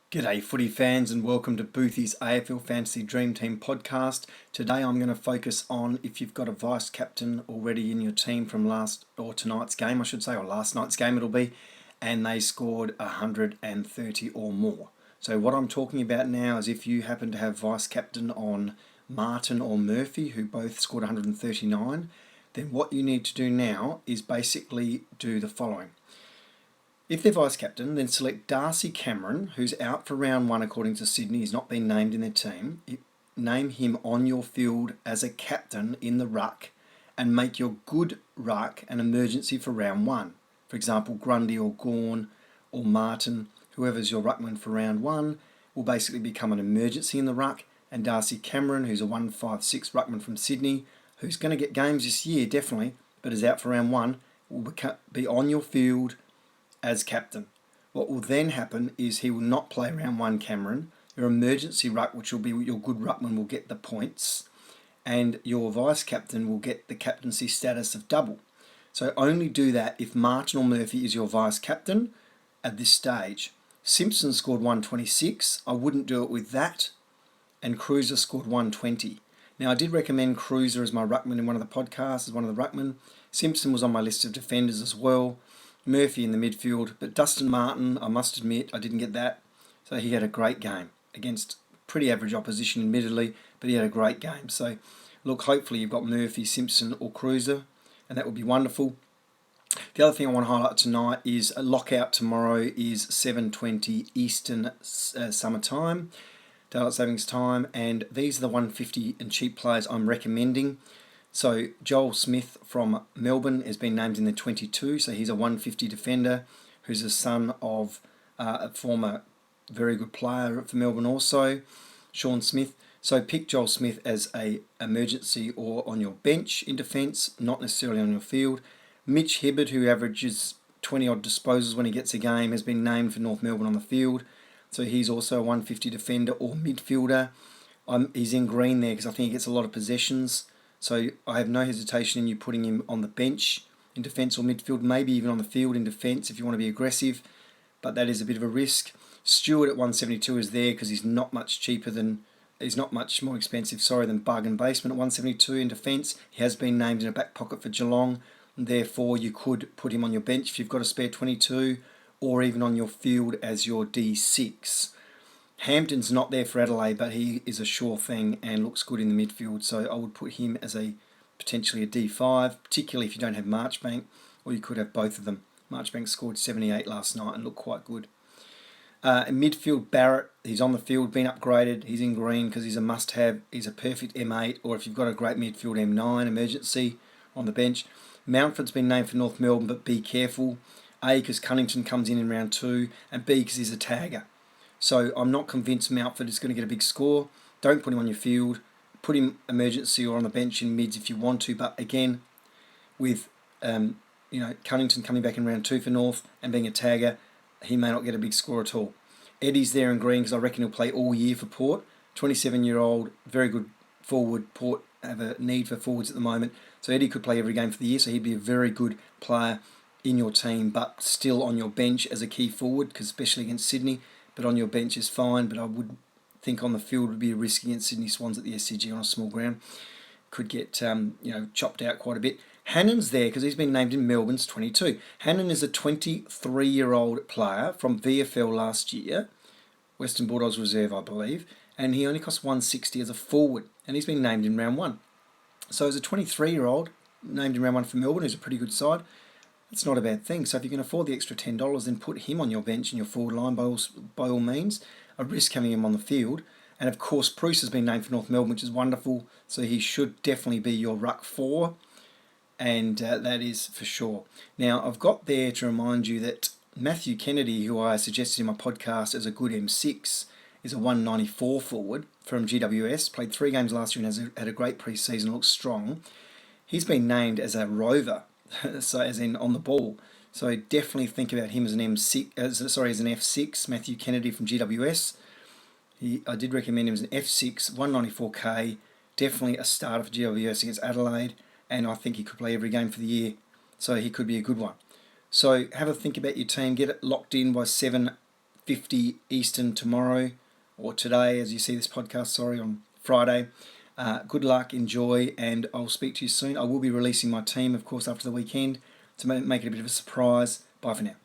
G'day footy fans and welcome to Boothy's AFL Fantasy Dream Team podcast. Today I'm going to focus on if you've got a vice captain already in your team from tonight's game, I should say, or last night's game it'll be, and they scored 130 or more. So what I'm talking about now is if you happen to have vice captain on Martin or Murphy, who both scored 139, then what you need to do now is basically do the following. If they're vice captain, then select Darcy Cameron, who's out for round one according to Sydney. He's not been named in their team. Name him on your field as a captain in the ruck and make your good ruck an emergency for round one. For example, Grundy or Gawn or Martin, whoever's your ruckman for round one, will basically become an emergency in the ruck. And Darcy Cameron, who's a 156 ruckman from Sydney, who's going to get games this year, definitely, but is out for round one, will be on your field as captain. What will then happen is he will not play round one Cameron. Your emergency ruck, which will be your good ruckman, will get the points, and your vice captain will get the captaincy status of double. So only do that if Martin or Murphy is your vice captain at this stage. Simpson scored 126. I wouldn't do it with that. And Cruiser scored 120. Now I did recommend Cruiser as my ruckman in one of the podcasts, as one of the ruckmen. Simpson was on my list of defenders as well. Murphy in the midfield, but Dustin Martin, I must admit, I didn't get that. So he had a great game against pretty average opposition, admittedly, but he had a great game. So look, hopefully you've got Murphy, Simpson or Cruiser, and that would be wonderful. The other thing I want to highlight tonight is a lockout tomorrow is 7:20 Eastern summer time, daylight savings time, and these are the 150 and cheap players I'm recommending. So Joel Smith from Melbourne has been named in the 22, so he's a 150 defender who's the son of a former very good player for Melbourne also, Sean Smith. So pick Joel Smith as a emergency or on your bench in defence, not necessarily on your field. Mitch Hibberd, who averages 20-odd disposals when he gets a game, has been named for North Melbourne on the field. So he's also a 150 defender or midfielder. He's in green there because I think he gets a lot of possessions. So I have no hesitation in you putting him on the bench in defence or midfield, maybe even on the field in defence if you want to be aggressive, but that is a bit of a risk. Stewart at 172 is there because he's not much more expensive, than Bug and Baseman at 172 in defence. He has been named in a back pocket for Geelong, and therefore you could put him on your bench if you've got a spare 22, or even on your field as your D6. Hampton's not there for Adelaide, but he is a sure thing and looks good in the midfield, so I would put him as potentially a D5, particularly if you don't have Marchbank, or you could have both of them. Marchbank scored 78 last night and looked quite good. In midfield, Barrett, he's on the field, been upgraded, he's in green because he's a must-have, he's a perfect M8, or if you've got a great midfield M9 emergency on the bench. Mountford's been named for North Melbourne, but be careful. A, because Cunnington comes in round 2, and B, because he's a tagger. So I'm not convinced Mountford is going to get a big score. Don't put him on your field. Put him emergency or on the bench in mids if you want to. But again, with Cunnington coming back in round 2 for North and being a tagger, he may not get a big score at all. Eddie's there in green because I reckon he'll play all year for Port. 27-year-old, very good forward. Port have a need for forwards at the moment. So Eddie could play every game for the year. So he'd be a very good player in your team, but still on your bench as a key forward, because especially against Sydney. But on your bench is fine, but I would think on the field would be a risk against Sydney Swans at the SCG on a small ground. Could get chopped out quite a bit. Hannon's there because he's been named in Melbourne's 22. Hannon is a 23-year-old player from VFL last year, Western Bulldogs reserve, I believe, and he only costs 160 as a forward, and he's been named in round 1. So as a 23-year-old named in round 1 for Melbourne, who's a pretty good side, it's not a bad thing. So if you can afford the extra $10, then put him on your bench in your forward line by all means. A risk having him on the field. And of course, Bruce has been named for North Melbourne, which is wonderful. So he should definitely be your ruck 4. And that is for sure. Now, I've got there to remind you that Matthew Kennedy, who I suggested in my podcast as a good M6, is a 194 forward from GWS. Played 3 games last year and had a great pre-season, looks strong. He's been named as a rover. So as in on the ball. So definitely think about him as an as an F6, Matthew Kennedy from GWS. I did recommend him as an F6, 194k, definitely a starter for GWS against Adelaide, and I think he could play every game for the year, so he could be a good one. So have a think about your team, get it locked in by 7:30 8:50 Eastern tomorrow, or today as you see this podcast, on Friday. Good luck, enjoy, and I'll speak to you soon. I will be releasing my team, of course, after the weekend to make it a bit of a surprise. Bye for now.